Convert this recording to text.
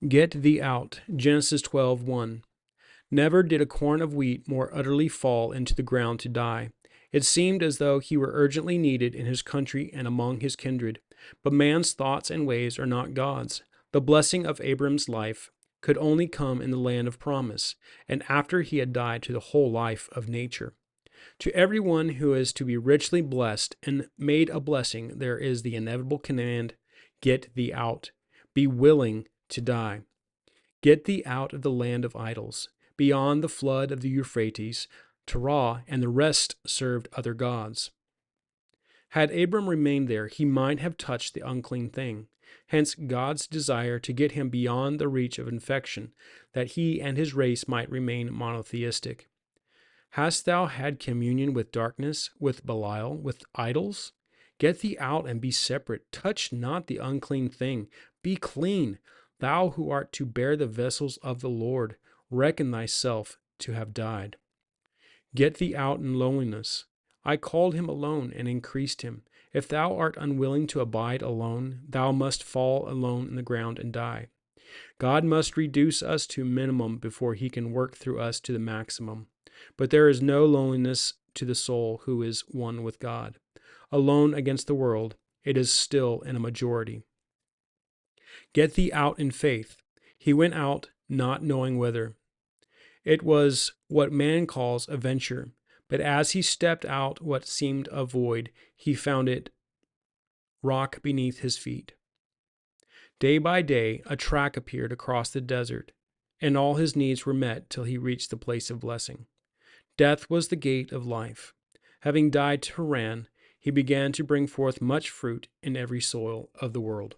Get thee out. Genesis 12:1. Never did a corn of wheat more utterly fall into the ground to die. It seemed as though he were urgently needed in his country and among his kindred. But man's thoughts and ways are not God's. The blessing of Abram's life could only come in the land of promise, and after he had died to the whole life of nature. To everyone who is to be richly blessed and made a blessing, there is the inevitable command, get thee out. Be willing to die. Get thee out of the land of idols. Beyond the flood of the Euphrates, Terah and the rest served other gods. Had Abram remained there, he might have touched the unclean thing. Hence God's desire to get him beyond the reach of infection, that he and his race might remain monotheistic. Hast thou had communion with darkness, with Belial, with idols? Get thee out and be separate. Touch not the unclean thing. Be clean. Thou who art to bear the vessels of the Lord, reckon thyself to have died. Get thee out in loneliness. I called him alone and increased him. If thou art unwilling to abide alone, thou must fall alone in the ground and die. God must reduce us to minimum before he can work through us to the maximum. But there is no loneliness to the soul who is one with God. Alone against the world, it is still in a majority. Get thee out in faith. He went out, not knowing whither. It was what man calls a venture, but as he stepped out what seemed a void, he found it rock beneath his feet. Day by day, a track appeared across the desert, and all his needs were met till he reached the place of blessing. Death was the gate of life. Having died to Haran, he began to bring forth much fruit in every soil of the world.